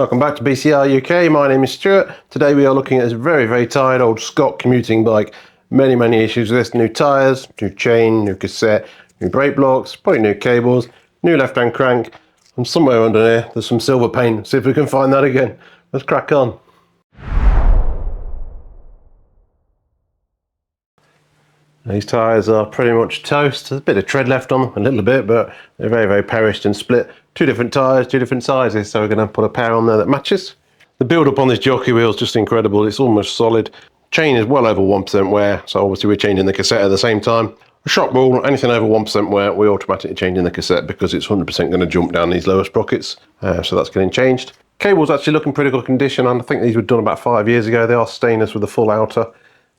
Welcome back to BCR UK. My name is Stuart. Today we are looking at this very tired old Scott commuting bike. Many issues with this. New tyres, new chain, new cassette, new brake blocks, probably new cables, new left hand crank, and somewhere under here there's some silver paint. See if we can find that again. Let's crack on. These tyres are pretty much toast. There's a bit of tread left on them, a little bit, but they're very perished and split. Two different tyres, two different sizes, so we're going to put a pair on there that matches. The build up on this jockey wheel is just incredible. It's almost solid. Chain is well over 1% wear, so obviously we're changing the cassette at the same time. A shock ball, anything over 1% wear, we automatically changing the cassette because it's 100% going to jump down these lower sprockets. So that's getting changed. Cable's actually looking pretty good condition, and I think these were done about 5 years ago. They are stainless with a full outer.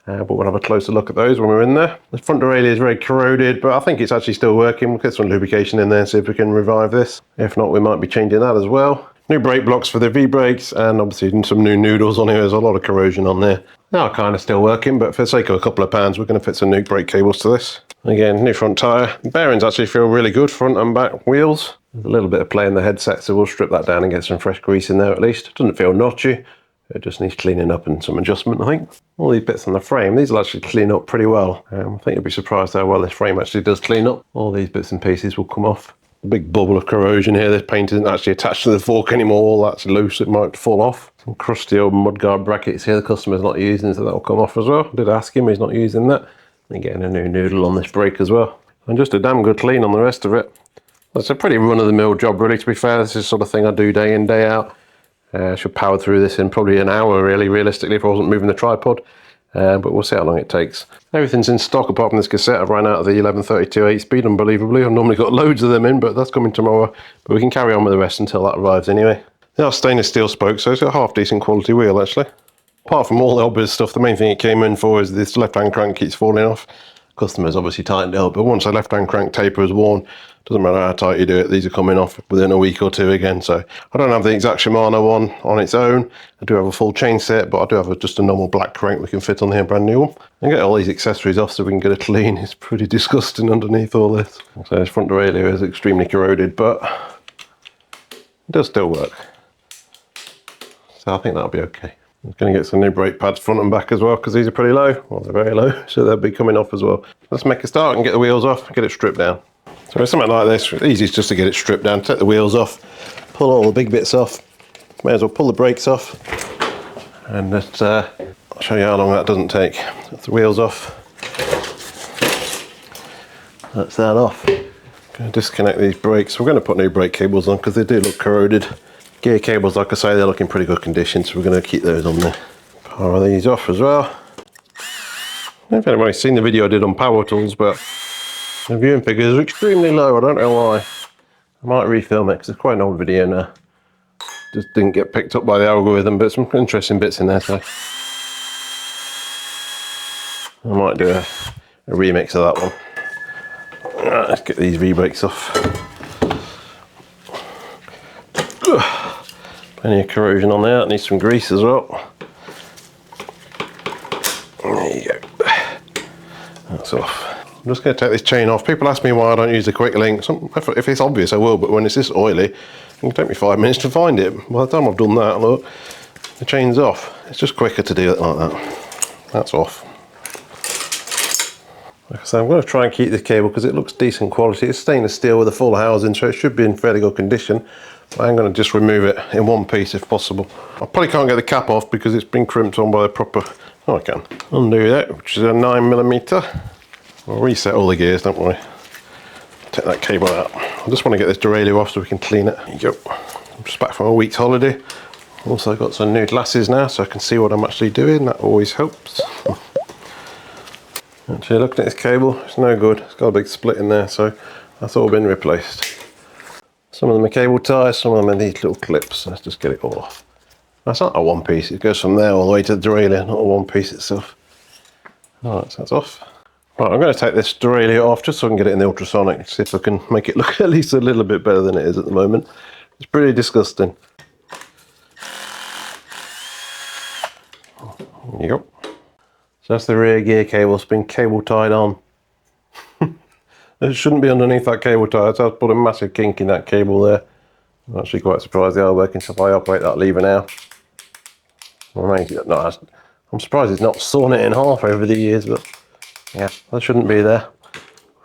But we'll have a closer look at those when we're in there. The front derailleur is very corroded, but I think it's actually still working. We'll get some lubrication in there and see if we can revive this. If not, we might be changing that as well. New brake blocks for the V-brakes, and obviously some new noodles on here. There's a lot of corrosion on there. They are kind of still working, but for the sake of a couple of pounds, we're going to fit some new brake cables to this. Again, new front tyre. The bearings actually feel really good, front and back wheels. There's a little bit of play in the headset, so we'll strip that down and get some fresh grease in there at least. It doesn't feel notchy. It just needs cleaning up and some adjustment, I think. All these bits on the frame, these will actually clean up pretty well. I think you'll be surprised how well this frame actually does clean up. All these bits and pieces will come off. A big bubble of corrosion here. This paint isn't actually attached to the fork anymore. All that's loose, it might fall off. Some crusty old mudguard brackets here the customer's not using, so that'll come off as well. I did ask him, he's not using that. And getting a new noodle on this brake as well. And just a damn good clean on the rest of it. It's a pretty run-of-the-mill job, really, to be fair. This is the sort of thing I do day in, day out. I should power through this in probably an hour, really, realistically, if I wasn't moving the tripod. But we'll see how long it takes. Everything's in stock apart from this cassette. I've run out of the 1132 8-speed, unbelievably. I've normally got loads of them in, but that's coming tomorrow. But we can carry on with the rest until that arrives anyway. They are stainless steel spokes, so it's got a half decent quality wheel, actually. Apart from all the obvious stuff, the main thing it came in for is this left-hand crank keeps falling off. Customers obviously tightened it up, but once the left-hand crank taper is worn, doesn't matter how tight you do it, these are coming off within a week or two again. So I don't have the exact Shimano one on its own. I do have a full chain set, but I do have just a normal black crank we can fit on here, brand new one. And get all these accessories off so we can get it clean. It's pretty disgusting underneath all this. So this front derailleur is extremely corroded, but it does still work. So I think that'll be okay. I'm going to get some new brake pads front and back as well, because these are pretty low. Well, they're very low, so they'll be coming off as well. Let's make a start and get the wheels off and get it stripped down. So with something like this, it's easiest just to get it stripped down, take the wheels off, pull all the big bits off. May as well pull the brakes off. And just, I'll show you how long that doesn't take. That's the wheels off. That's that off. Going to disconnect these brakes. We're going to put new brake cables on because they do look corroded. Gear cables, like I say, they're looking pretty good condition, so we're going to keep those on there. Power these off as well. I don't know if anybody's seen the video I did on power tools, but the viewing figures are extremely low. I don't know why. I might refilm it because it's quite an old video now. Just didn't get picked up by the algorithm, but some interesting bits in there, so I might do a remix of that one. Right, let's get these V-brakes off. Plenty of corrosion on there, it needs some grease as well. There you go. That's off. I'm just going to take this chain off. People ask me why I don't use the quick link. If it's obvious I will, but when it's this oily, it can take me 5 minutes to find it. By the time I've done that, look, the chain's off. It's just quicker to do it like that. That's off. Like I say, I'm going to try and keep this cable because it looks decent quality. It's stainless steel with a full housing, so it should be in fairly good condition. I'm going to just remove it in one piece if possible. I probably can't get the cap off because it's been crimped on by the proper... Oh, I can. Undo that, which is a 9mm. We'll reset all the gears, don't worry. Take that cable out. I just want to get this derailleur off so we can clean it. There you go. I'm just back from a week's holiday. Also got some new glasses now so I can see what I'm actually doing. That always helps. Actually, looking at this cable, it's no good. It's got a big split in there, so that's all been replaced. Some of them are cable ties, some of them are these little clips. Let's just get it all off. That's not a one piece, it goes from there all the way to the derailleur, not a one piece itself. Alright, so that's off. Right, I'm going to take this derailleur off just so I can get it in the ultrasonic, see if I can make it look at least a little bit better than it is at the moment. It's pretty disgusting. There you go. So that's the rear gear cable, it's been cable tied on. It shouldn't be underneath that cable tie, so I've put a massive kink in that cable there. I'm actually quite surprised they are working. So if I operate that lever now, I'm surprised it's not sawn it in half over the years, but yeah, that shouldn't be there.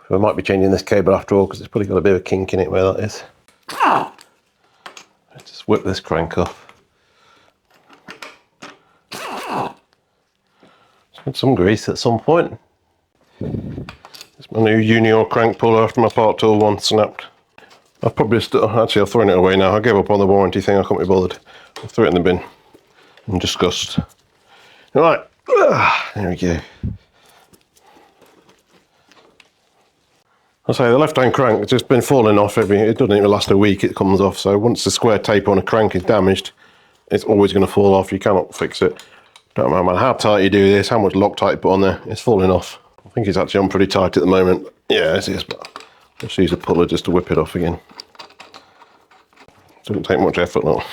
So I might be changing this cable after all because it's probably got a bit of a kink in it where that is. Let's just whip this crank off. Just some grease at some point. It's my new Junior crank puller after my part tool one snapped. I've probably actually I've thrown it away now. I gave up on the warranty thing, I couldn't be bothered. I threw it in the bin in disgust. Right, there we go. I say the left hand crank has just been falling off it doesn't even last a week, it comes off. So once the square tape on a crank is damaged, it's always going to fall off. You cannot fix it. Don't matter how tight you do this, how much Loctite you put on there, it's falling off. I think it's actually on pretty tight at the moment. Yeah, it is, but let's use a puller just to whip it off again. Doesn't take much effort though.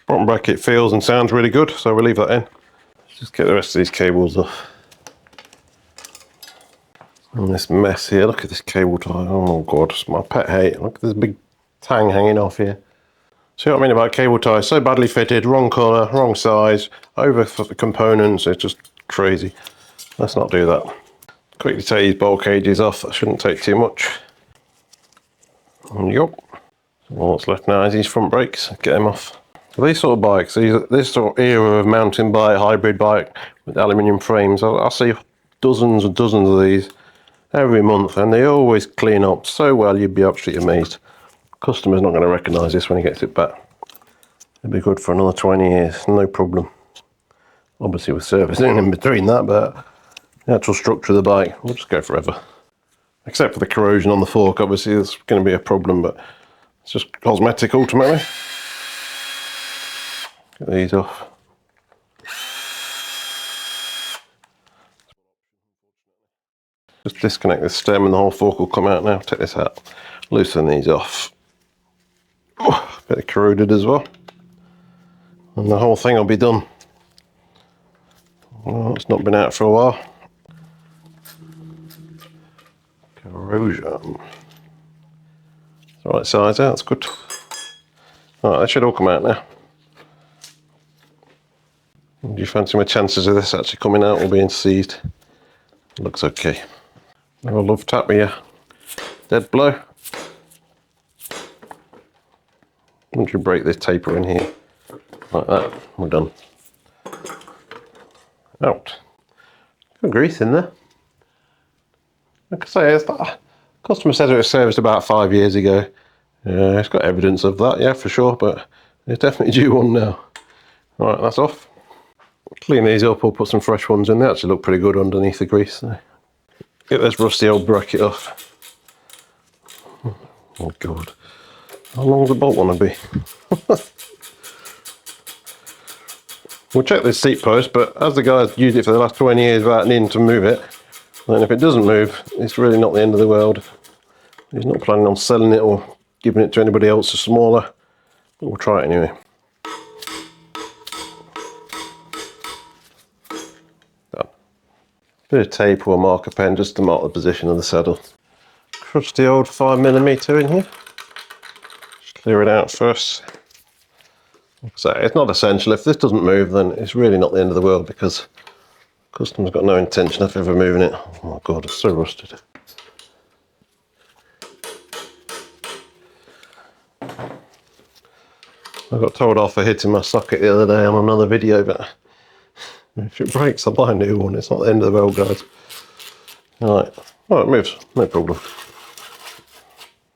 Bottom bracket feels and sounds really good, so we'll leave that in. Let's just get the rest of these cables off. And this mess here, look at this cable tie. Oh god, it's my pet hate. Look at this big tang hanging off here. See what I mean about cable ties? So badly fitted, wrong colour, wrong size, over components, it's just crazy. Let's not do that. Quickly take these bolt cages off, that shouldn't take too much. And yup. All that's left now is these front brakes, get them off. So these sort of bikes, this sort of era of mountain bike, hybrid bike with aluminium frames, I see dozens and dozens of these every month, and they always clean up so well you'd be absolutely amazed. Customer's not going to recognise this when he gets it back. It'll be good for another 20 years, no problem. Obviously with servicing in between that, but the actual structure of the bike will just go forever. Except for the corrosion on the fork, obviously there's going to be a problem, but it's just cosmetic ultimately. Get these off. Just disconnect this stem and the whole fork will come out now. Take this out. Loosen these off. Oh, a bit corroded as well. And the whole thing will be done. Well, it's not been out for a while. Corrosion. It's the right size out, that's good. Alright, they should all come out now. Do you fancy my chances of this actually coming out or being seized? Looks okay. I love tap with your dead blow. Once you break this taper in here, like that, we're done. Out. Good grease in there. Like I say, customer said it was serviced about 5 years ago. It's got evidence of that, yeah, for sure, but it's definitely due one now. Alright, that's off. Clean these up, we'll put some fresh ones in. They actually look pretty good underneath the grease. So. Get this rusty old bracket off. Oh god. How long does the bolt want to be? We'll check this seat post, but as the guy's used it for the last 20 years without needing to move it, then if it doesn't move, it's really not the end of the world. He's not planning on selling it or giving it to anybody else that's smaller, but we'll try it anyway. Done. Bit of tape or a marker pen just to mark the position of the saddle. Trusty old 5mm in here. Just clear it out first. So it's not essential. If this doesn't move, then it's really not the end of the world because the customer's got no intention of ever moving it. Oh my god, it's so rusted. I got told off for hitting my socket the other day on another video, but if it breaks, I'll buy a new one. It's not the end of the world, guys. Alright, oh, it moves, no problem.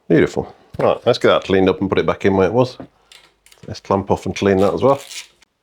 Beautiful. Right, let's get that cleaned up and put it back in where it was. Let's clamp off and clean that as well.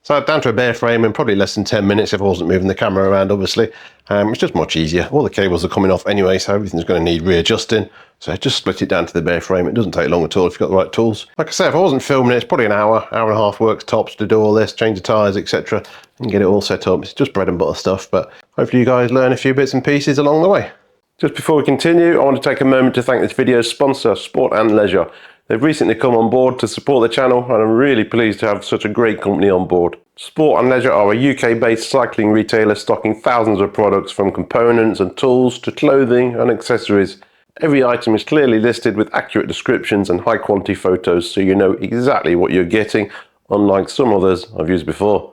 So down to a bare frame in probably less than 10 minutes if I wasn't moving the camera around, obviously. It's just much easier. All the cables are coming off anyway, so everything's going to need readjusting. So just split it down to the bare frame. It doesn't take long at all if you've got the right tools. Like I said, if I wasn't filming it, it's probably an hour, hour and a half works tops to do all this, change the tyres, etc. and get it all set up. It's just bread and butter stuff, but hopefully you guys learn a few bits and pieces along the way. Just before we continue, I want to take a moment to thank this video's sponsor, Sport and Leisure. They've recently come on board to support the channel, and I'm really pleased to have such a great company on board. Sport and Leisure are a UK-based cycling retailer stocking thousands of products from components and tools to clothing and accessories. Every item is clearly listed with accurate descriptions and high quality photos, so you know exactly what you're getting, unlike some others I've used before.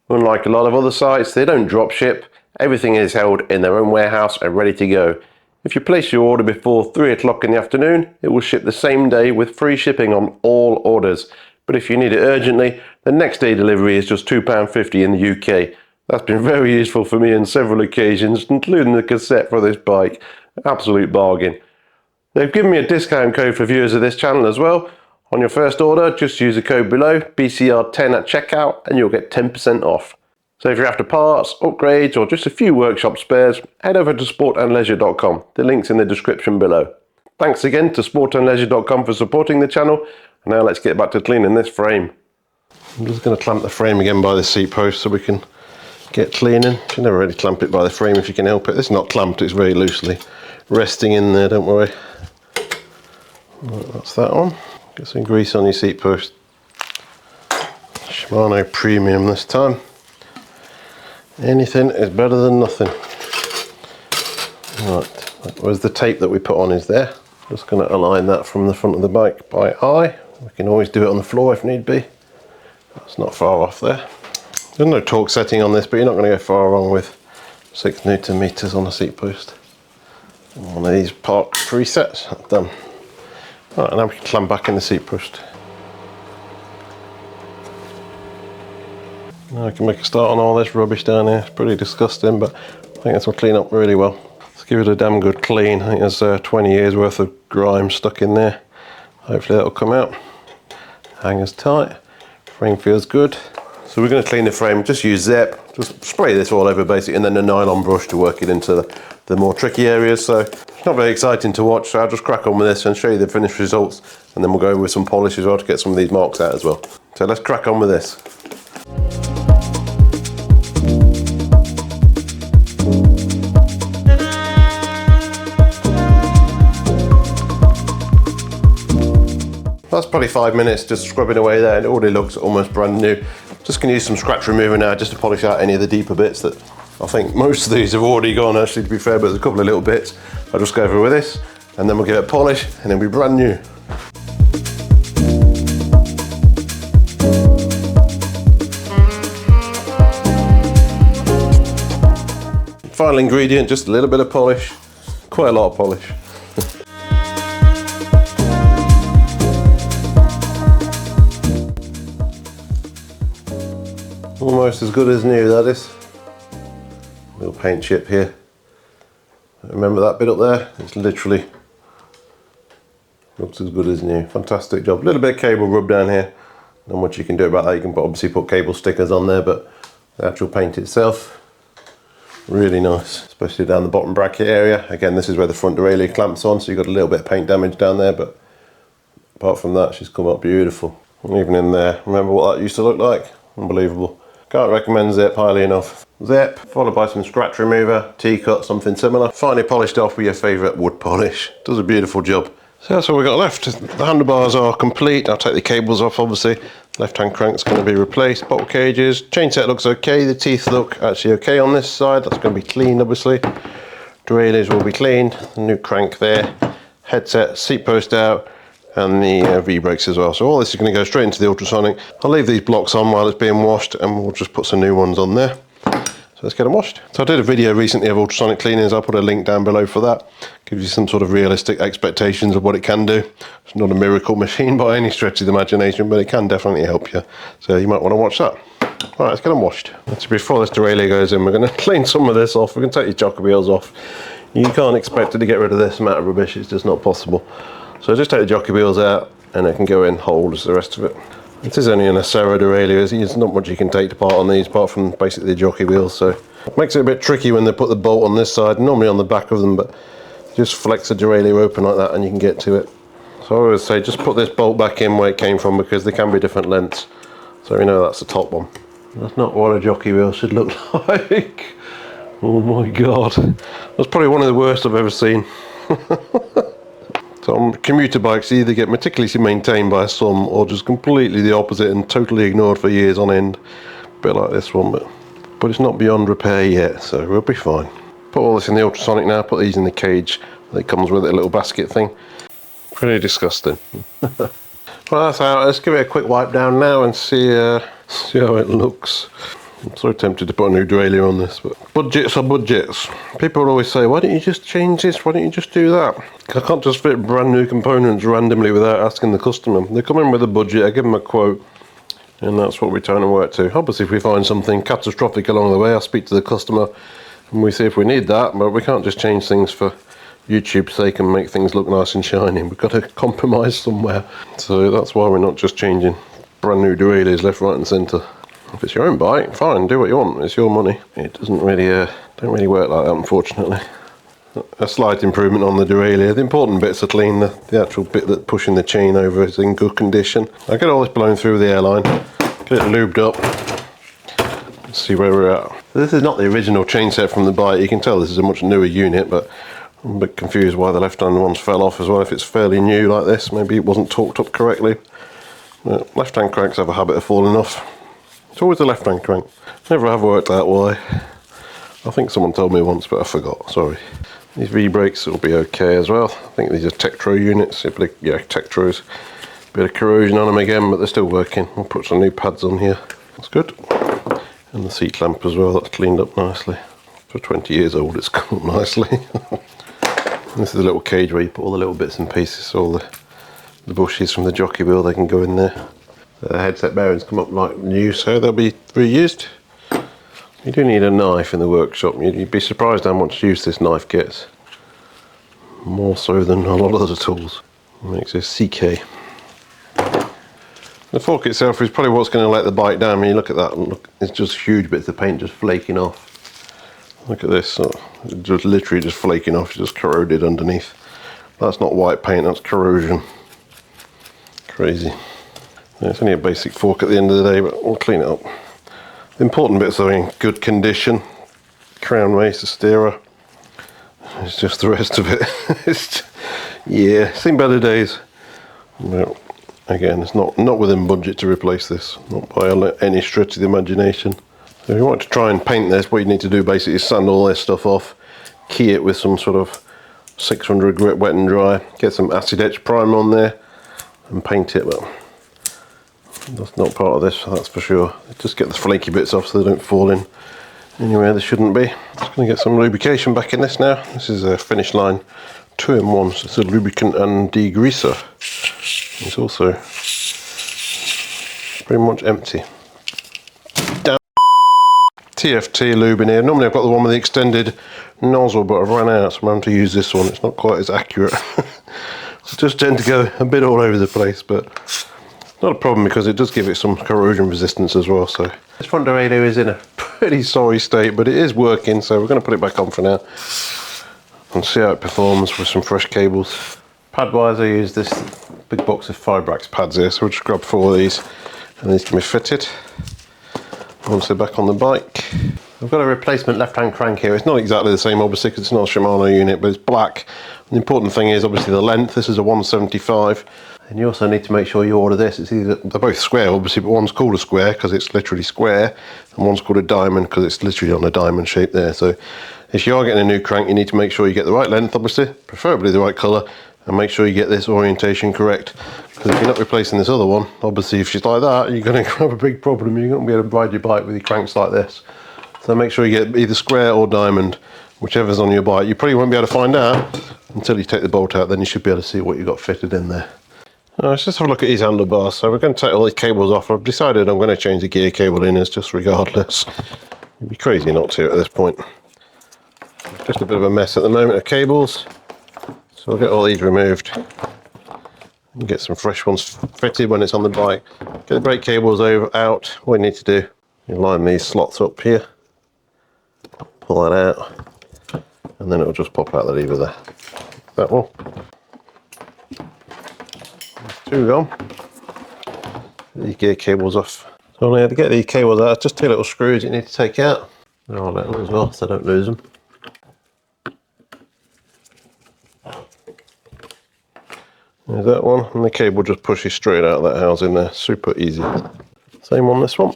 Unlike a lot of other sites, they don't drop ship. Everything is held in their own warehouse and ready to go. If you place your order before 3 o'clock in the afternoon, it will ship the same day with free shipping on all orders. But if you need it urgently, the next day delivery is just £2.50 in the UK. That's been very useful for me on several occasions, including the cassette for this bike. Absolute bargain. They've given me a discount code for viewers of this channel as well. On your first order, just use the code below, BCR10 at checkout, and you'll get 10% off. So if you're after parts, upgrades, or just a few workshop spares, head over to sportandleisure.com. The link's in the description below. Thanks again to sportandleisure.com for supporting the channel. And now let's get back to cleaning this frame. I'm just going to clamp the frame again by the seat post so we can get cleaning. You never really clamp it by the frame if you can help it. It's not clamped, it's very loosely resting in there, don't worry. Right, that's that one. Get some grease on your seat post. Shimano Premium this time. Anything is better than nothing. Right, where's the tape that we put on is there. Just going to align that from the front of the bike by eye. We can always do it on the floor if need be. That's not far off there. There's no torque setting on this, but you're not going to go far wrong with 6 Newton meters on a seat post. One of these park presets, done. Right, now we can clamp back in the seat post. Now I can make a start on all this rubbish down here. It's pretty disgusting, but I think this will clean up really well. Let's give it a damn good clean. I think there's 20 years worth of grime stuck in there. Hopefully that'll come out. Hangers tight. Frame feels good. So we're going to clean the frame. Just use Zep. Just spray this all over basically, and then a nylon brush to work it into the more tricky areas. So it's not very exciting to watch, so I'll just crack on with this and show you the finished results, and then we'll go with some polish as well to get some of these marks out as well. So let's crack on with this. That's probably 5 minutes just scrubbing away there, and it already looks almost brand new. Just going to use some scratch remover now just to polish out any of the deeper bits that I think most of these have already gone, actually, to be fair, but there's a couple of little bits. I'll just go over with this, and then we'll give it a polish, and it'll be brand new. Final ingredient, just a little bit of polish, quite a lot of polish. Almost as good as new, that is. Little paint chip here. Remember that bit up there? It's literally looks as good as new. Fantastic job. A little bit of cable rub down here. Not much you can do about that. You can obviously put cable stickers on there, but the actual paint itself, really nice. Especially down the bottom bracket area. Again, this is where the front derailleur clamps on, so you've got a little bit of paint damage down there, but apart from that, she's come up beautiful. And even in there, remember what that used to look like? Unbelievable. Can't recommend Zep highly enough. Zep, followed by some scratch remover, T-cut, something similar. Finally polished off with your favourite wood polish. Does a beautiful job. So that's all we've got left. The handlebars are complete. I'll take the cables off, obviously. Left-hand crank's going to be replaced. Bottle cages. Chain set looks okay. The teeth look actually okay on this side. That's going to be cleaned, obviously. Derailleurs will be cleaned. The new crank there. Headset, seat post out, and the V-brakes as well. So all this is going to go straight into the ultrasonic. I'll leave these blocks on while it's being washed, and we'll just put some new ones on there. So let's get them washed. So I did a video recently of ultrasonic cleanings. I'll put a link down below for that. Gives you some sort of realistic expectations of what it can do. It's not a miracle machine by any stretch of the imagination, but it can definitely help you. So you might want to watch that. All right, let's get them washed. So before this derailleur goes in, we're going to clean some of this off. We're going to take your jocker wheels off. You can't expect it to get rid of this amount of rubbish. It's just not possible. So just take the jockey wheels out, and it can go in whole as the rest of it. It is only an Acero derailleur. There's not much you can take apart on these apart from basically the jockey wheels, so it makes it a bit tricky when they put the bolt on this side, normally on the back of them, but just flex the derailleur open like that and you can get to it. So I always say just put this bolt back in where it came from, because they can be different lengths. So we know that's the top one. That's not what a jockey wheel should look like. Oh my god. That's probably one of the worst I've ever seen. So on commuter bikes, they either get meticulously maintained by some, or just completely the opposite and totally ignored for years on end. A bit like this one, but it's not beyond repair yet, so we'll be fine. Put all this in the ultrasonic now, put these in the cage. that comes with it, a little basket thing. Pretty disgusting. Well, that's out. Let's give it a quick wipe down now and see how it looks. I'm so tempted to put a new derailleur on this, but budgets are budgets. People always say, why don't you just change this? Why don't you just do that? I can't just fit brand new components randomly without asking the customer. They come in with a budget, I give them a quote, and that's what we try and work to. Obviously, if we find something catastrophic along the way, I'll speak to the customer and we see if we need that, but we can't just change things for YouTube's sake and make things look nice and shiny. We've got to compromise somewhere. So that's why we're not just changing brand new derailleurs left, right and centre. If it's your own bike, fine, do what you want, it's your money. It doesn't really, don't really work like that, unfortunately. A slight improvement on the derailleur. The important bits are clean, the actual bit that's pushing the chain over is in good condition. I get all this blown through the airline, get it lubed up, let's see where we're at. This is not the original chain set from the bike, you can tell this is a much newer unit, but I'm a bit confused why the left-hand ones fell off as well. If it's fairly new like this, maybe it wasn't torqued up correctly. Left-hand cranks have a habit of falling off. It's always the left-hand crank. Never have worked out why. I think someone told me once, but I forgot, sorry. These V-brakes will be okay as well. I think these are Tektro units. Yeah, Tektros. Bit of corrosion on them again, but they're still working. We'll put some new pads on here. That's good. And the seat lamp as well, that's cleaned up nicely. For 20 years old, it's come up nicely. This is a little cage where you put all the little bits and pieces, all the bushes from the jockey wheel, they can go in there. The headset bearings come up like new, so they'll be reused. You do need a knife in the workshop. You'd be surprised how much use this knife gets. More so than a lot of other tools. It makes a CK. The fork itself is probably what's going to let the bike down. When you look at that, look, it's just huge bits of paint just flaking off. Look at this, it's just literally just flaking off, it's just corroded underneath. That's not white paint, that's corrosion. Crazy. Yeah, it's only a basic fork at the end of the day, but we'll clean it up. The important bits are in good condition. Crown race, the steerer. It's just the rest of it. Yeah, seen better days. No, again, it's not within budget to replace this, not by any stretch of the imagination. So if you want to try and paint this, what you need to do basically is sand all this stuff off, key it with some sort of 600 grit wet and dry, get some acid etch primer on there and paint it. Well, that's not part of this, that's for sure. Just get the flaky bits off so they don't fall in anywhere they shouldn't be. Just going to get some lubrication back in this now. This is a Finish Line 2-in-1, so it's a lubricant and degreaser. It's also pretty much empty. TFT lube in here. Normally I've got the one with the extended nozzle, but I've run out, so I'm having to use this one. It's not quite as accurate. So just tend to go a bit all over the place, but not a problem because it does give it some corrosion resistance as well. So this front derailleur is in a pretty sorry state, but it is working, so we're going to put it back on for now and see how it performs with some fresh cables. Pad wise, I use this big box of Fibrax pads here, so we'll just grab 4 of these and these can be fitted once they're back on the bike. I've got a replacement left-hand crank here. It's not exactly the same, obviously, because it's not a Shimano unit, but it's black. And the important thing is obviously the length. This is a 175, and you also need to make sure you order this. It's either, they're both square, obviously, but one's called a square because it's literally square, and one's called a diamond because it's literally on a diamond shape there. So if you are getting a new crank, you need to make sure you get the right length, obviously, preferably the right colour, and make sure you get this orientation correct. Because if you're not replacing this other one, obviously if she's like that, you're going to have a big problem. You're not going to be able to ride your bike with your cranks like this. So make sure you get either square or diamond, whichever's on your bike. You probably won't be able to find out until you take the bolt out, then you should be able to see what you've got fitted in there. Now, let's just have a look at these handlebars. So we're going to take all these cables off. I've decided I'm going to change the gear cable in as just regardless. It'd be crazy not to at this point. Just a bit of a mess at the moment of cables. So I'll get all these removed and get some fresh ones fitted when it's on the bike. Get the brake cables out. What you need to do, you line these slots up here, pull that out, and then it'll just pop out the lever there. That one. There's 2 gone. Get these gear cables off. So now to get these cables out, just 2 little screws you need to take out. They're all little as well, so don't lose them. There's that one, and the cable just pushes straight out of that housing there. Super easy. Same on this one.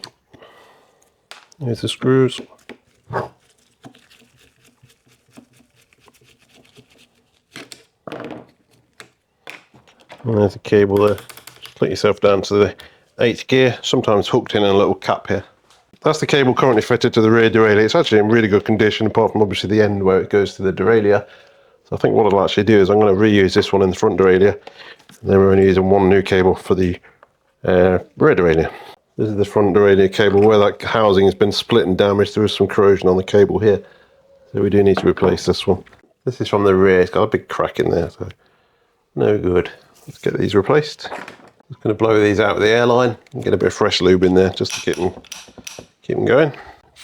Here's the screws. And there's a cable there. Just let yourself down to the 8th gear, sometimes hooked in a little cap here. That's the cable currently fitted to the rear derailleur. It's actually in really good condition, apart from obviously the end where it goes to the derailleur. So I think what I'll actually do is I'm going to reuse this one in the front derailleur. And then we're only using one new cable for the rear derailleur. This is the front derailleur cable. Where that housing has been split and damaged, there is some corrosion on the cable here. So we do need to replace this one. This is from the rear. It's got a big crack in there, so no good. Let's get these replaced. Just going to blow these out with the airline and get a bit of fresh lube in there just to keep them going.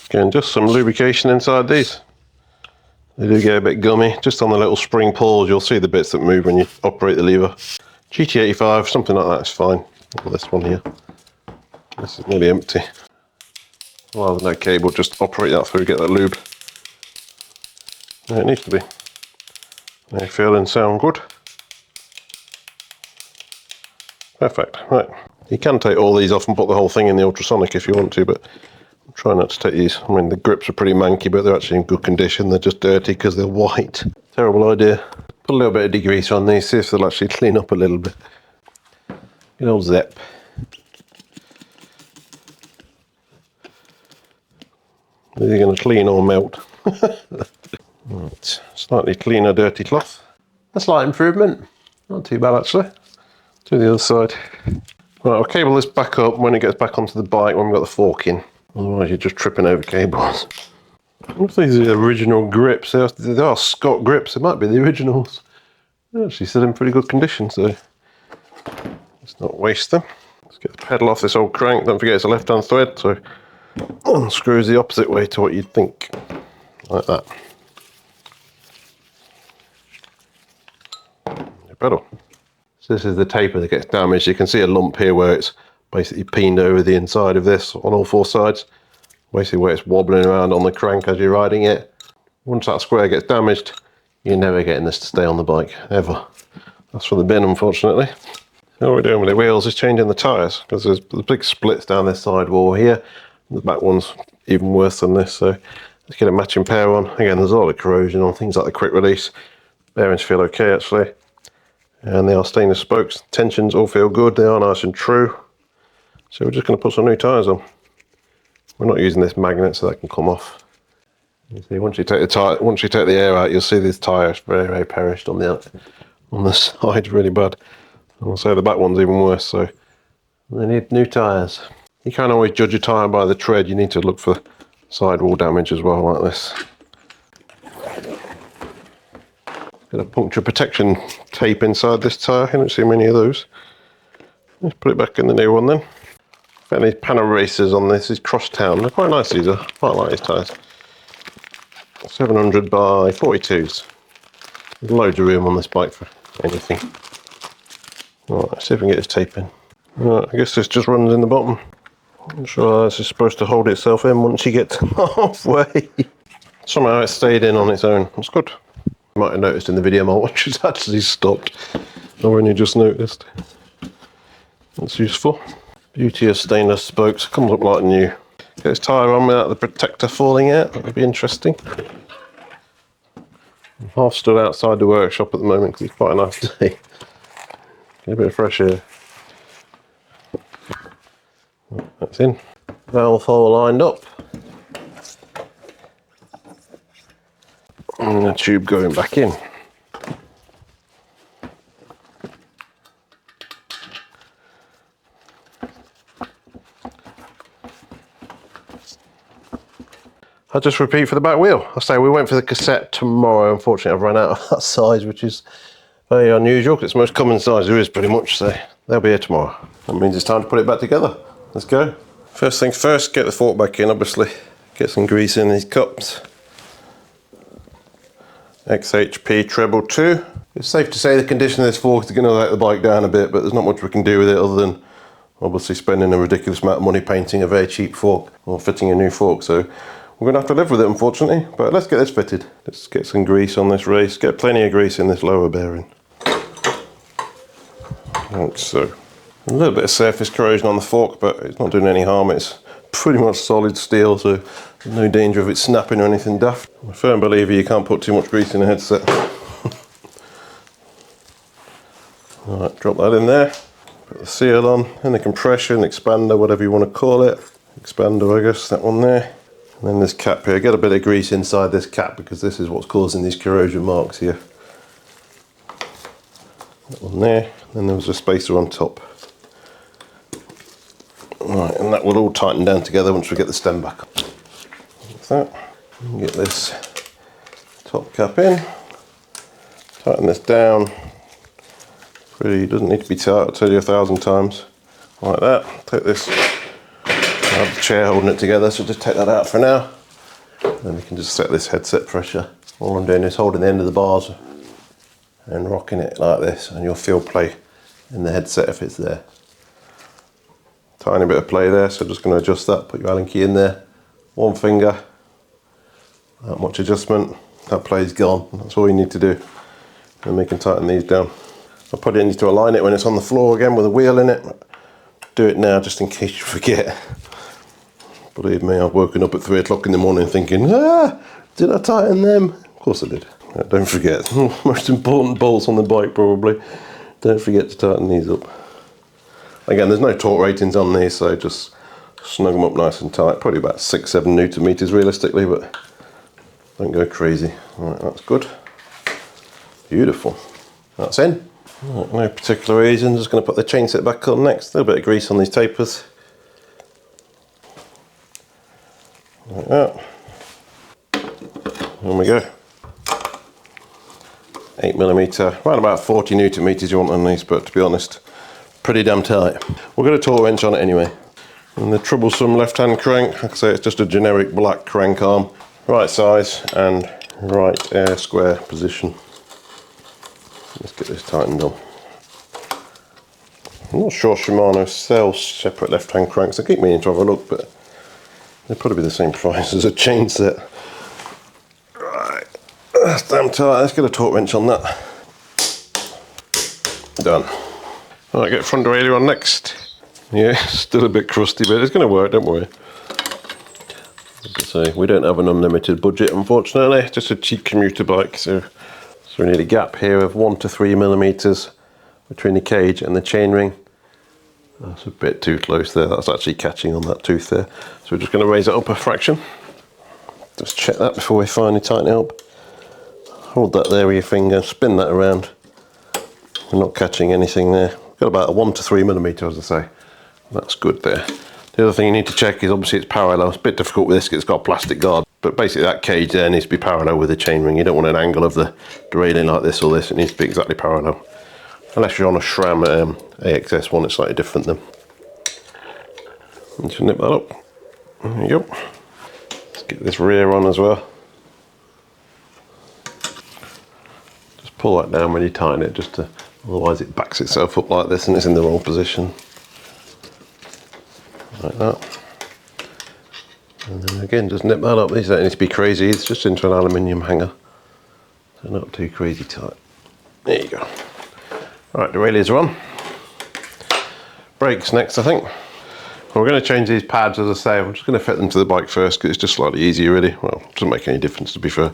Again, just some lubrication inside these. They do get a bit gummy. Just on the little spring pulls, you'll see the bits that move when you operate the lever. GT85, something like that is fine. Or this one here. This is nearly empty. Well, there's no cable, just operate that through, get that lube. There it needs to be. They feel and sound good. Perfect. Right. You can take all these off and put the whole thing in the ultrasonic if you want to, but I'm trying not to take these. I mean, the grips are pretty manky, but they're actually in good condition. They're just dirty because they're white. Terrible idea. Put a little bit of degrease on these, see if they'll actually clean up a little bit. Good old Zep. Is he going to clean or melt? Right. Slightly cleaner, dirty cloth. A slight improvement. Not too bad actually. To the other side. Right, I'll cable this back up when it gets back onto the bike when we've got the fork in. Otherwise you're just tripping over cables. I wonder if these are the original grips. They are Scott grips. It might be the originals. They're actually still in pretty good condition, so let's not waste them. Let's get the pedal off this old crank. Don't forget it's a left-hand thread, so unscrews the opposite way to what you'd think. Like that. Your pedal. So this is the taper that gets damaged. You can see a lump here where it's basically peened over the inside of this on all four sides. Basically where it's wobbling around on the crank as you're riding it. Once that square gets damaged, you're never getting this to stay on the bike, ever. That's for the bin, unfortunately. So what we're doing with the wheels is changing the tyres, because there's big splits down this side wall here. The back one's even worse than this, so let's get a matching pair on. Again, there's a lot of corrosion on things like the quick release. Bearings feel okay actually. And they are stainless spokes. Tensions all feel good. They are nice and true. So we're just going to put some new tyres on. We're not using this magnet, so that can come off. You see, once you take the air out, you'll see this tyre is very, very perished on the side, really bad. And I'll say the back one's even worse. So they need new tyres. You can't always judge a tyre by the tread. You need to look for sidewall damage as well, like this. Got a puncture protection tape inside this tyre. I don't see many of those. Let's put it back in the new one then. Found these panel racers on this. These Crosstown. They're quite nice, these are. Quite like these tyres. 700 by 42s. There's loads of room on this bike for anything. Right, let's see if we can get this tape in. Right, I guess this just runs in the bottom. I'm not sure how this is supposed to hold itself in once you get halfway. Somehow it stayed in on its own. That's good. You might have noticed in the video my watch has actually stopped. I've only just noticed. That's useful. Beauty of stainless spokes. Comes up like new. Get this tyre on without the protector falling out. That would be interesting. I'm half stood outside the workshop at the moment because it's quite a nice day. Get a bit of fresh air. That's in. Valve hole lined up. And the tube going back in. I'll just repeat for the back wheel. I'll say we went for the cassette tomorrow. Unfortunately, I've run out of that size, which is very unusual because it's the most common size there is pretty much. So they'll be here tomorrow. That means it's time to put it back together. Let's go. First things first, get the fork back in, obviously. Get some grease in these cups. XHP treble 2. It's safe to say the condition of this fork is going to let the bike down a bit, but there's not much we can do with it other than obviously spending a ridiculous amount of money painting a very cheap fork or fitting a new fork. So we're going to have to live with it, unfortunately. But let's get this fitted. Let's get some grease on this race. Get plenty of grease in this lower bearing. Like so. A little bit of surface corrosion on the fork, but it's not doing any harm. It's pretty much solid steel, so there's no danger of it snapping or anything daft. I'm a firm believer you can't put too much grease in a headset. Alright, drop that in there. Put the seal on, and the compression, expander, whatever you want to call it. Expander, I guess, that one there. And then this cap here, get a bit of grease inside this cap because this is what's causing these corrosion marks here. That one there, and there was a spacer on top. Right, and that will all tighten down together once we get the stem back up. Like that. And get this top cap in. Tighten this down. Pretty, doesn't need to be tight, I'll tell you 1,000 times. Like that. Take this, I have the chair holding it together, so just take that out for now. Then we can just set this headset pressure. All I'm doing is holding the end of the bars and rocking it like this, and you'll feel play in the headset if it's there. Tiny bit of play there, so just going to adjust that, put your Allen key in there, one finger, not much adjustment, that play's gone, that's all you need to do. And we can tighten these down. I'll probably need to align it when it's on the floor again with a wheel in it. Do it now just in case you forget. Believe me, I've woken up at 3 o'clock in the morning thinking, did I tighten them? Of course I did. Don't forget, most important bolts on the bike probably. Don't forget to tighten these up. Again, there's no torque ratings on these, so just snug them up nice and tight. Probably about 6-7 Newton meters realistically, but don't go crazy. All right, that's good. Beautiful. That's in. Right, no particular reason, just going to put the chain set back on next. A little bit of grease on these tapers. Like that. There we go. 8mm, around about 40 Newton meters you want on these, but to be honest, pretty damn tight. We'll get a torque wrench on it anyway. And the troublesome left-hand crank, like I say, it's just a generic black crank arm. Right size and right air square position. Let's get this tightened on. I'm not sure Shimano sells separate left-hand cranks. I keep meaning to have a look, but they'll probably be the same price as a chain set. Right, that's damn tight. Let's get a torque wrench on that. Done. Alright, get front derailleur on next. Yeah, still a bit crusty, but it's going to work, don't worry. As I say, we don't have an unlimited budget, unfortunately. It's just a cheap commuter bike, so we need a gap here of 1 to 3mm between the cage and the chainring. That's a bit too close there. That's actually catching on that tooth there. So we're just going to raise it up a fraction. Just check that before we finally tighten it up. Hold that there with your finger, spin that around. We're not catching anything there. Got about a 1 to 3mm, as I say. That's good there. The other thing you need to check is obviously it's parallel. It's a bit difficult with this because it's got a plastic guard, but basically that cage there needs to be parallel with the chainring. You don't want an angle of the derailing like this or this. It needs to be exactly parallel. Unless you're on a SRAM AXS one, it's slightly different then. And just nip that up. There you go. Let's get this rear on as well. Just pull that down when you tighten it, just to, otherwise it backs itself up like this and it's in the wrong position. Like that. And then again, just nip that up. These don't need to be crazy, it's just into an aluminium hanger. So not too crazy tight. There you go. Right, the derailleurs are on. Brakes next, I think. Well, we're going to change these pads, as I say. I'm just going to fit them to the bike first because it's just slightly easier, really. Well, it doesn't make any difference, to be fair.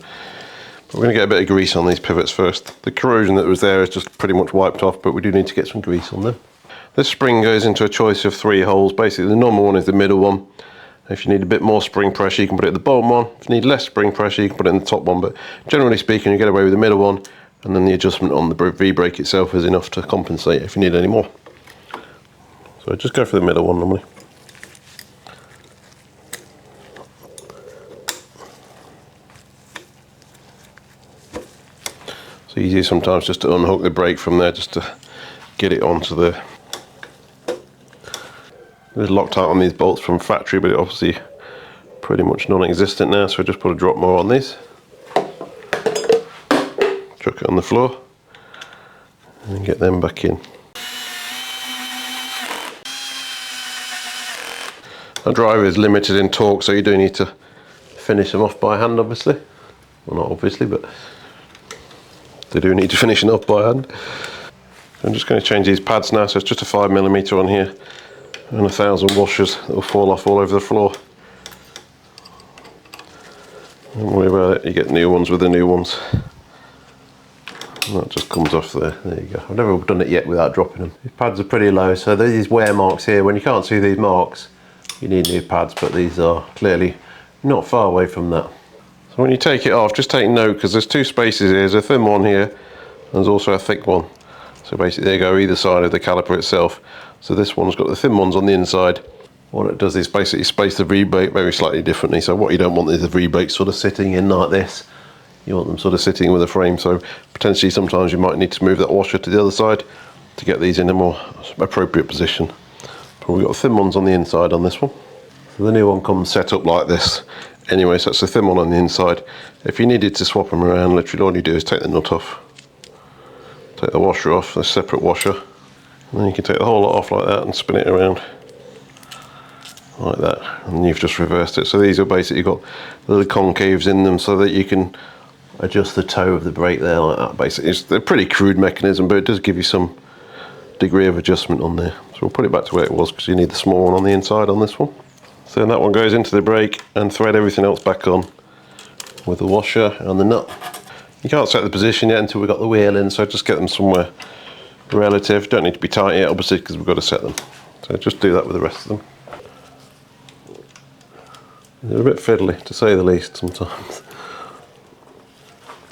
But we're going to get a bit of grease on these pivots first. The corrosion that was there is just pretty much wiped off, but we do need to get some grease on them. This spring goes into a choice of 3 holes. Basically, the normal one is the middle one. If you need a bit more spring pressure, you can put it at the bottom one. If you need less spring pressure, you can put it in the top one. But generally speaking, you get away with the middle one, and then the adjustment on the V-brake itself is enough to compensate if you need any more. So just go for the middle one normally. It's easy sometimes just to unhook the brake from there, just to get it onto the... It's Loctite on these bolts from factory, but it obviously pretty much non-existent now, so I just put a drop more on these. Chuck it on the floor and get them back in. Our driver is limited in torque, so you do need to finish them off by hand, obviously. Well, not obviously, but they do need to finish it off by hand. So I'm just going to change these pads now, so it's just a 5mm on here and 1,000 washers that will fall off all over the floor. Don't worry about it, you get new ones with the new ones. And that just comes off there. There you go. I've never done it yet without dropping them. These pads are pretty low, so there's these wear marks here. When you can't see these marks, you need new pads, but these are clearly not far away from that. So when you take it off, just take note, because there's two spaces here. There's a thin one here, and there's also a thick one. So basically they go either side of the caliper itself. So this one's got the thin ones on the inside. What it does is basically space the V-brake very slightly differently. So what you don't want is the V-brake sort of sitting in like this. You want them sort of sitting with a frame, so potentially sometimes you might need to move that washer to the other side to get these in a more appropriate position. But we've got thin ones on the inside on this one. So the new one comes set up like this. Anyway, so that's the thin one on the inside. If you needed to swap them around, literally all you do is take the nut off. Take the washer off, a separate washer. And then you can take the whole lot off like that and spin it around. Like that. And you've just reversed it. So these are basically got little concaves in them so that you can adjust the toe of the brake there like that. Basically, it's a pretty crude mechanism, but it does give you some degree of adjustment on there. So we'll put it back to where it was because you need the small one on the inside on this one. So then that one goes into the brake and thread everything else back on with the washer and the nut. You can't set the position yet until we've got the wheel in, so just get them somewhere relative. Don't need to be tight yet, obviously, because we've got to set them. So just do that with the rest of them. They're a bit fiddly, to say the least, sometimes.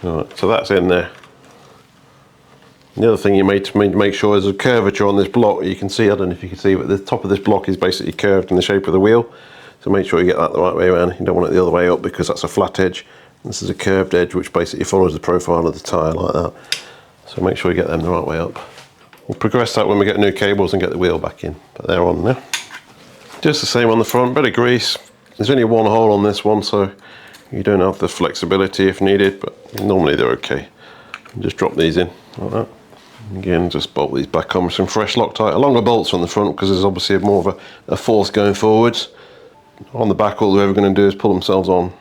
Alright, so that's in there. The other thing you need to make sure is a curvature on this block. You can see, I don't know if you can see, but the top of this block is basically curved in the shape of the wheel. So make sure you get that the right way around. You don't want it the other way up because that's a flat edge. This is a curved edge which basically follows the profile of the tyre like that. So make sure you get them the right way up. We'll progress that when we get new cables and get the wheel back in. But they're on now. Just the same on the front, bit of grease. There's only one hole on this one, so you don't have the flexibility if needed, but normally they're okay. And just drop these in like that. Again, just bolt these back on with some fresh Loctite. Longer bolts on the front because there's obviously more of a force going forwards. On the back, all they're ever going to do is pull themselves on.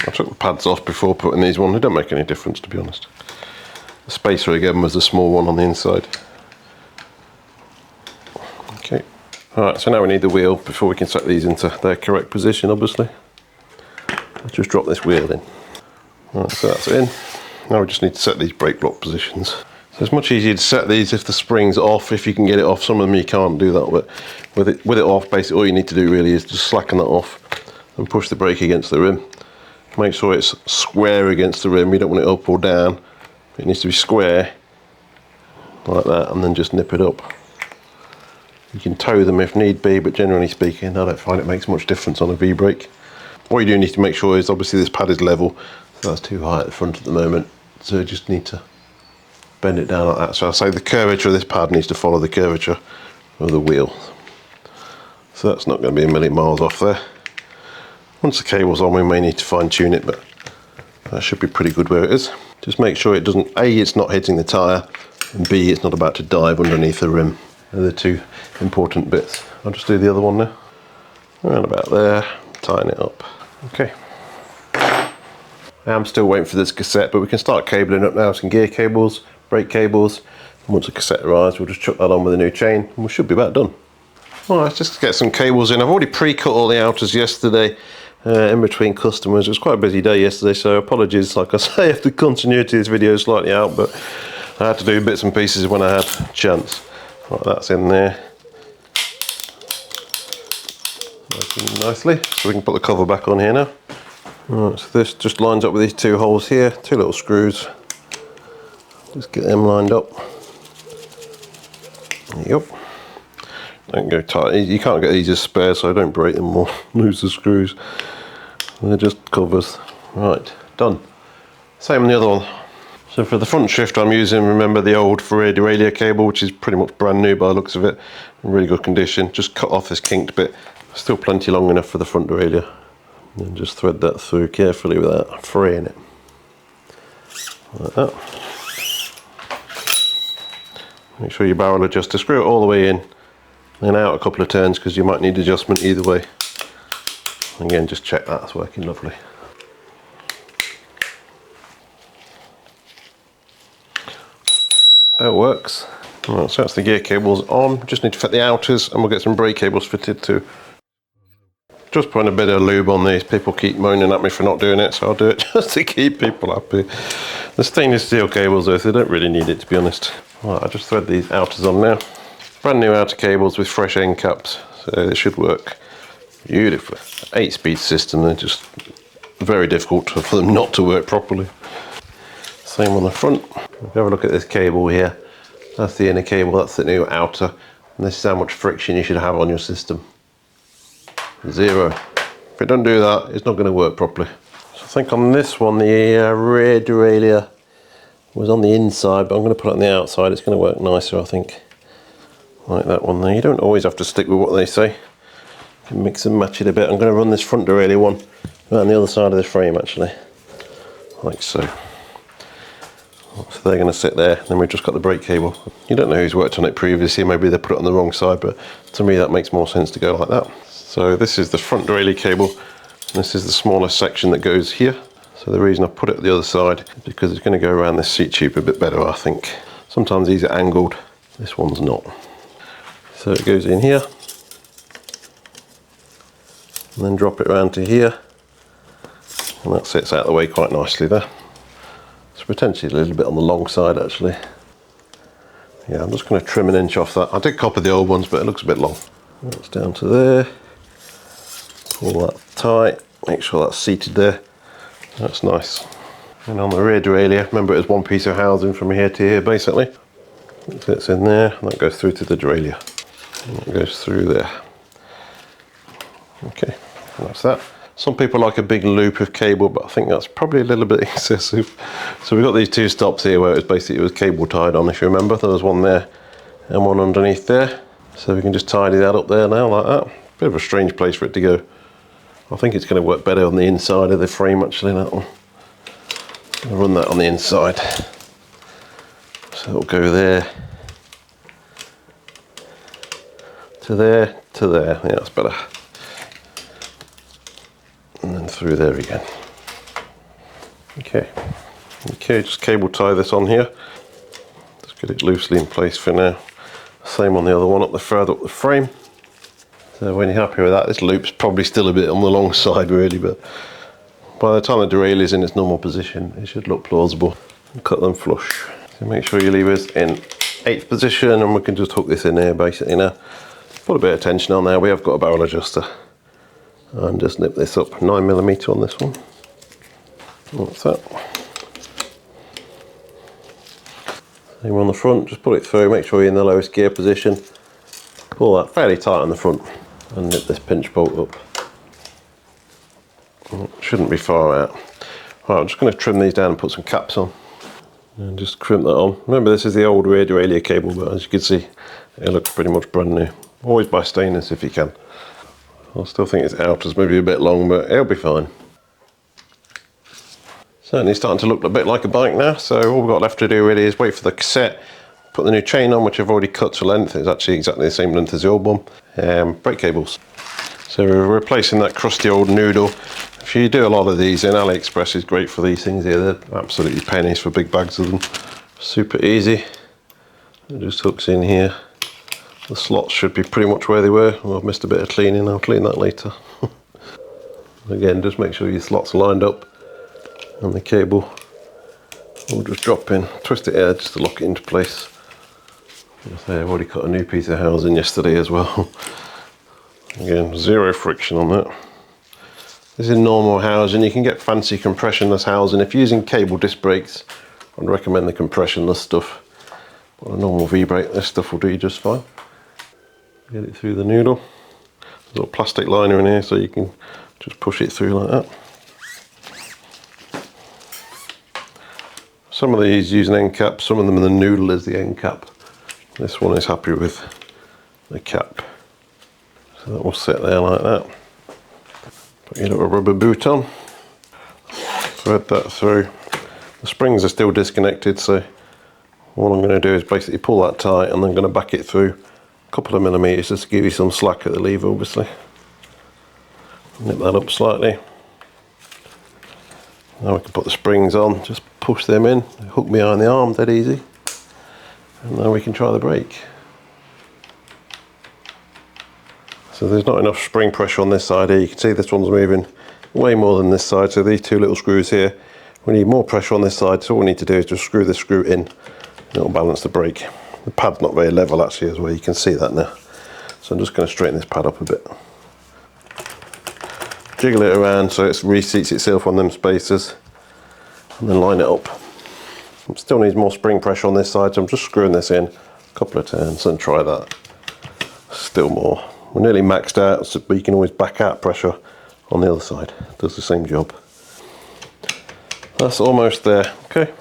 I took the pads off before putting these on. They don't make any difference, to be honest. The spacer again was the small one on the inside. Okay. Alright, so now we need the wheel before we can set these into their correct position, obviously. Let's just drop this wheel in. Alright, so that's in. Now we just need to set these brake block positions. So it's much easier to set these if the spring's off, if you can get it off. Some of them you can't do that, but with it off, basically all you need to do really is just slacken that off and push the brake against the rim. Make sure it's square against the rim. You don't want it up or down. It needs to be square like that, and then just nip it up. You can tow them if need be, but generally speaking I don't find it makes much difference on a V-brake. What you do need to make sure is obviously this pad is level, so that's too high at the front at the moment, so you just need to bend it down like that. So I'll say the curvature of this pad needs to follow the curvature of the wheel. So that's not going to be a million miles off there. Once the cable's on, we may need to fine tune it, but that should be pretty good where it is. Just make sure it doesn't, A, it's not hitting the tyre, and B, it's not about to dive underneath the rim. They're the two important bits. I'll just do the other one now. Around about there, tighten it up. Okay. I'm still waiting for this cassette, but we can start cabling up now. Some gear cables, brake cables, and once the cassette arrives, we'll just chuck that on with a new chain, and we should be about done. Alright, just get some cables in. I've already pre-cut all the outers yesterday. In between customers. It was quite a busy day yesterday, so apologies, like I say, if the continuity of this video is slightly out, but I had to do bits and pieces when I had a chance. Right, that's in there. Working nicely, so we can put the cover back on here now. Right, so this just lines up with these two holes here, two little screws. Just get them lined up. Yep. Don't go tight. You can't get these as spare, so don't break them or lose the screws. They're just covers. Right, done. Same on the other one. So for the front shift I'm using, remember the old derailleur cable, which is pretty much brand new by the looks of it. In really good condition. Just cut off this kinked bit. Still plenty long enough for the front derailleur. And just thread that through carefully without fraying it. Like that. Make sure your barrel adjuster, screw it all the way in and out a couple of turns because you might need adjustment either way. Again, just check that's working lovely. That works. Right, so that's the gear cables on. Just need to fit the outers and we'll get some brake cables fitted too. Just putting a bit of lube on these. People keep moaning at me for not doing it, so I'll do it just to keep people happy. The stainless steel cables though, they don't really need it, to be honest. Right, I'll just thread these outers on now. Brand new outer cables with fresh end caps, so they should work beautifully. 8-speed system, they're just very difficult for them not to work properly. Same on the front. If you have a look at this cable here, that's the inner cable, that's the new outer, and this is how much friction you should have on your system. 0. If it don't do that, it's not going to work properly. So I think on this one, the rear derailleur was on the inside, but I'm going to put it on the outside. It's going to work nicer, I think. Like that one there. You don't always have to stick with what they say. You can mix and match it a bit. I'm going to run this front derailleur one right on the other side of the frame, actually. Like so. So they're going to sit there, and then we've just got the brake cable. You don't know who's worked on it previously, maybe they put it on the wrong side, but to me that makes more sense to go like that. So this is the front derailleur cable, and this is the smallest section that goes here. So the reason I put it at the other side is because it's going to go around this seat tube a bit better, I think. Sometimes these are angled, this one's not. So it goes in here, and then drop it around to here, and that sits out of the way quite nicely there. It's potentially a little bit on the long side actually. Yeah, I'm just going to trim an inch off that. I did copy the old ones, but it looks a bit long. That's down to there. Pull that tight, make sure that's seated there. That's nice. And on the rear derailleur, remember it was one piece of housing from here to here basically. It fits in there, and that goes through to the derailleur. And that goes through there. Okay, and that's that. Some people like a big loop of cable, but I think that's probably a little bit excessive. So we've got these two stops here where it was cable tied on, if you remember. There was one there and one underneath there. So we can just tidy that up there now like that. Bit of a strange place for it to go. I think it's going to work better on the inside of the frame actually, that one. I'll run that on the inside. So it'll go there, to there, to there. Yeah, that's better. And then through there again. Okay, just cable tie this on here. Just get it loosely in place for now. Same on the other one, further up the frame. So when you're happy with that, this loop's probably still a bit on the long side really, but by the time the derailleur is in its normal position, it should look plausible. And cut them flush. So make sure your lever's in 8th position, and we can just hook this in there basically now. Put a bit of tension on there. We have got a barrel adjuster. And just nip this up 9mm on this one. What's that? Same on the front, just put it through, make sure you're in the lowest gear position. Pull that fairly tight on the front and nip this pinch bolt up. It shouldn't be far out. Right, I'm just going to trim these down and put some caps on. And just crimp that on. Remember, this is the old rear derailleur cable, but as you can see, it looks pretty much brand new. Always buy stainless if you can. I still think its outer's maybe a bit long, but it'll be fine. Certainly starting to look a bit like a bike now, so all we've got left to do really is wait for the cassette, put the new chain on, which I've already cut to length. It's actually exactly the same length as the old one. Brake cables. So we're replacing that crusty old noodle. If you do a lot of these, then AliExpress is great for these things here. They're absolutely pennies for big bags of them. Super easy. It just hooks in here. The slots should be pretty much where they were. Well, I've missed a bit of cleaning, I'll clean that later. Again, just make sure your slots are lined up, and the cable will just drop in. Twist it here just to lock it into place. I've already cut a new piece of housing yesterday as well. Again, 0 friction on that. This is normal housing. You can get fancy compressionless housing. If you're using cable disc brakes, I'd recommend the compressionless stuff. But a normal V-brake, this stuff will do you just fine. Get it through the noodle. There's a little plastic liner in here so you can just push it through like that. Some of these use an end cap, some of them the noodle is the end cap. This one is happy with the cap. So that will sit there like that. Put your little rubber boot on. Thread that through. The springs are still disconnected, so all I'm going to do is basically pull that tight and then I'm going to back it through a couple of millimeters just to give you some slack at the lever, obviously. Nip that up slightly. Now we can put the springs on, just push them in, hook behind the arm, dead easy. And now we can try the brake. So there's not enough spring pressure on this side here. You can see this one's moving way more than this side. So these two little screws here, we need more pressure on this side. So all we need to do is just screw this screw in. It'll balance the brake. The pad's not very level actually as well. You can see that now. So I'm just going to straighten this pad up a bit. Jiggle it around so it reseats itself on them spacers. And then line it up. It still needs more spring pressure on this side. So I'm just screwing this in a couple of turns and try that. Still more. We're nearly maxed out, but you can always back out pressure on the other side. It does the same job. That's almost there. Okay.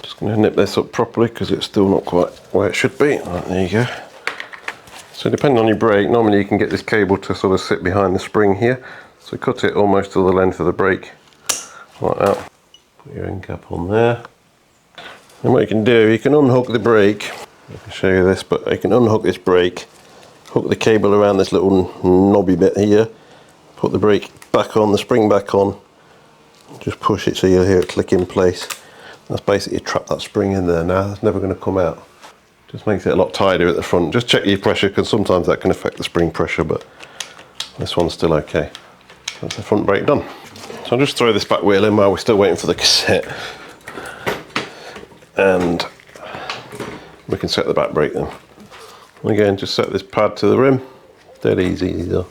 Just going to nip this up properly because it's still not quite where it should be. Right, there you go. So depending on your brake, normally you can get this cable to sort of sit behind the spring here. So cut it almost to the length of the brake, like that. Put your end cap on there. And what you can do, you can unhook the brake. I can show you this, but you can unhook this brake, hook the cable around this little knobby bit here, put the brake back on, the spring back on, just push it so you'll hear it click in place. That's basically trap that spring in there now. It's never going to come out. Just makes it a lot tighter at the front. Just check your pressure because sometimes that can affect the spring pressure, but this one's still okay. That's the front brake done. So I'll just throw this back wheel in while we're still waiting for the cassette. And we can set the back brake then. Again, just set this pad to the rim. Dead easy though.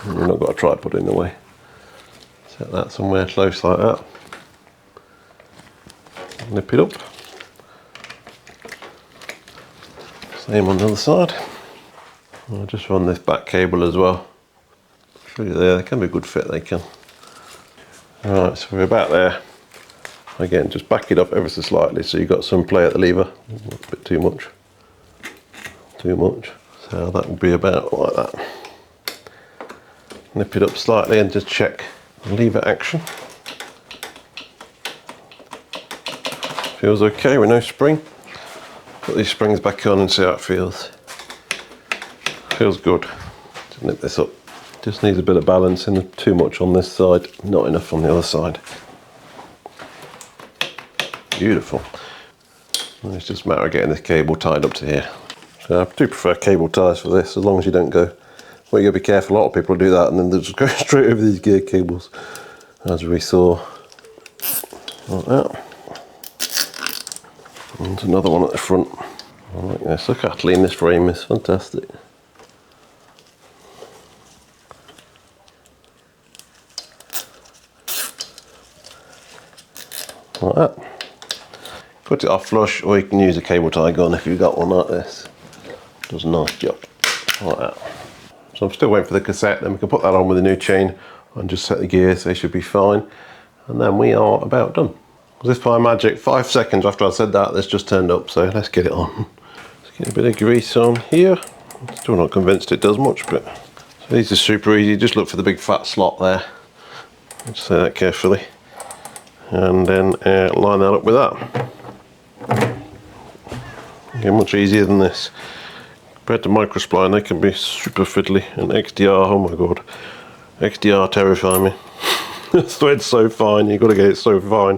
We've not got a tripod in the way. Set that somewhere close like that. Nip it up. Same on the other side. I'll just run this back cable as well. Show you there, they can be a good fit, they can. Alright, so we're about there. Again, just back it up ever so slightly so you've got some play at the lever. A bit too much. Too much. So that will be about like that. Nip it up slightly and just check the lever action. Feels okay with no spring. Put these springs back on and see how it feels. Feels good. Just nip this up. Just needs a bit of balancing. Too much on this side, not enough on the other side. Beautiful. And it's just a matter of getting this cable tied up to here. So I do prefer cable ties for this, as long as you don't go. Well, you got to be careful. A lot of people do that and then they just go straight over these gear cables, as we saw. Like that. And another one at the front. I like this. Look how clean this frame is. Fantastic. Like that. Cut it off flush, or you can use a cable tie gun if you've got one like this. Does a nice job. Like that. So I'm still waiting for the cassette, then we can put that on with a new chain and just set the gears, they should be fine. And then we are about done. As if by magic, 5 seconds after I said that, this just turned up, so let's get it on. Let's get a bit of grease on here. I'm still not convinced it does much, but so these are super easy. Just look for the big fat slot there. Just say that carefully. And then line that up with that. Again, much easier than this. Compared to microspline, they can be super fiddly. And XDR, oh my god. XDR terrify me. The thread's so fine, you've got to get it so fine.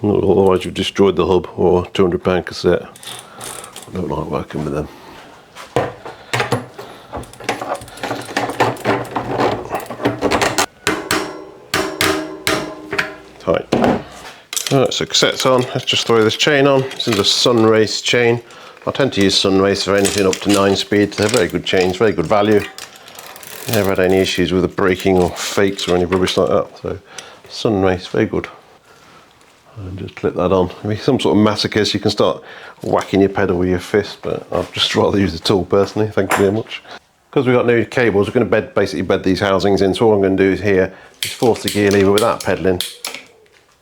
Otherwise you've destroyed the hub or £200 cassette. I don't like working with them. Tight. Alright, so cassette's on. Let's just throw this chain on. This is a Sunrace chain. I tend to use Sunrace for anything up to 9 speed. They're very good chains, very good value. Never had any issues with the braking or fakes or any rubbish like that. So Sunrace, very good. And just clip that on. If you're some sort of masochist, you can start whacking your pedal with your fist, but I'd just rather use the tool personally. Thank you very much. Because we've got new cables, we're going to basically bed these housings in. So all I'm going to do is here is force the gear lever without pedalling,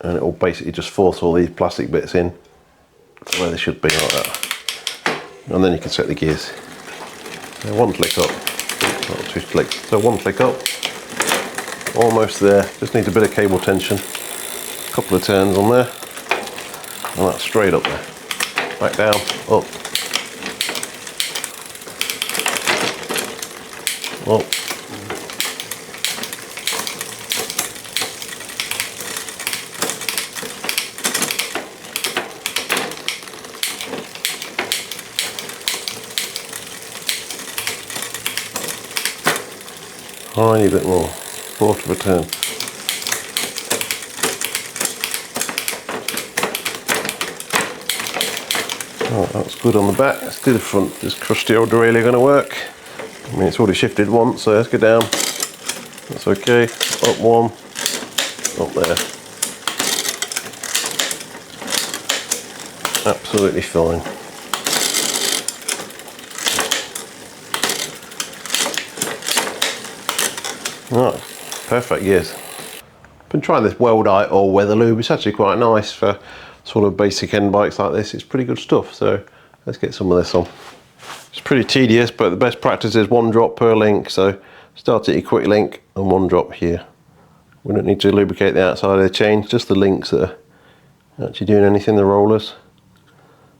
and it will basically just force all these plastic bits in to where they should be, like that. And then you can set the gears. So one click up, not 2 clicks. So one click up, almost there. Just needs a bit of cable tension. A couple of turns on there, and that's straight up there. Back down, up, up. tiny bit more, quarter of a turn. Oh, that's good on the back. Let's do the front. This crusty old derailleur going to work? I mean, it's already shifted once, so let's go down. That's okay. Up one, up there. Absolutely fine. Right, perfect gears. Been trying this Weldite or Weather Lube. It's actually quite nice for sort of basic end bikes like this. It's pretty good stuff, so let's get some of this on. It's pretty tedious, but the best practice is 1 drop per link, so start at your quick link and 1 drop here. We don't need to lubricate the outside of the chain, just the links that are actually doing anything, the rollers.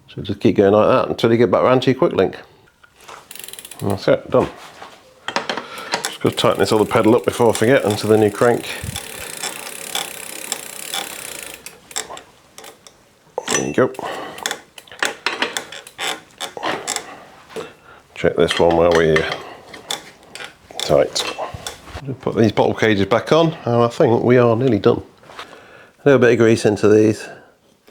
So just keep going like that until you get back around to your quick link. And that's it, done. Just got to tighten this other pedal up before I forget onto the new crank. There you go. Check this one while we're tight. Put these bottle cages back on, and I think we are nearly done. A little bit of grease into these.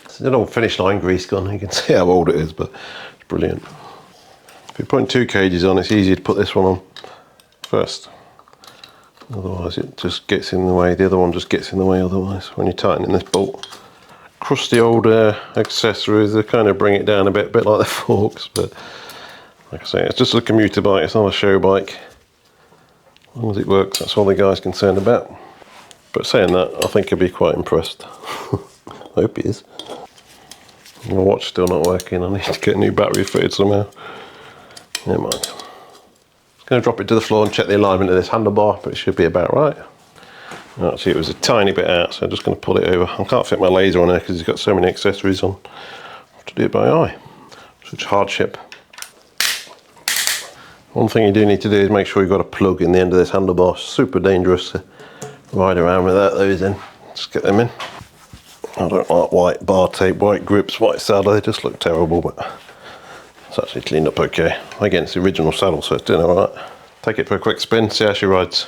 It's an old finish line grease gun. You can see how old it is, but it's brilliant. If you're putting 2 cages on, it's easier to put this one on first. Otherwise it just gets in the way. The other one just gets in the way otherwise when you're tightening this bolt. Crusty old accessories, they kind of bring it down a bit like the forks, but like I say, it's just a commuter bike, it's not a show bike. As long as it works, that's all the guy's concerned about. But saying that, I think he'll be quite impressed. I hope he is. My watch's still not working, I need to get a new battery fitted somehow. Never mind. Just going to drop it to the floor and check the alignment of this handlebar, but it should be about right. Actually, it was a tiny bit out, so I'm just going to pull it over. I can't fit my laser on there because it's got so many accessories on. I have to do it by eye. Such hardship. One thing you do need to do is make sure you've got a plug in the end of this handlebar. Super dangerous to ride around without those in. Just get them in. I don't like white bar tape, white grips, white saddle. They just look terrible, but it's actually cleaned up okay. Against the original saddle, so it's doing alright. Take it for a quick spin, see how she rides.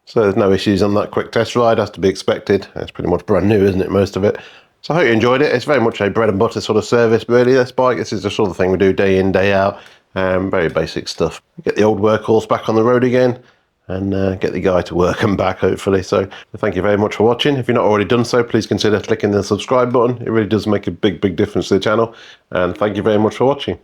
So there's no issues on that quick test ride, as to be expected. It's pretty much brand new, isn't it, most of it? So I hope you enjoyed it. It's very much a bread and butter sort of service, really, this bike. This is the sort of thing we do day in, day out. Very basic stuff. Get the old workhorse back on the road again, and get the guy to work and back, hopefully. So thank you very much for watching. If you've not already done so, please consider clicking the subscribe button. It really does make a big difference to the channel. And thank you very much for watching.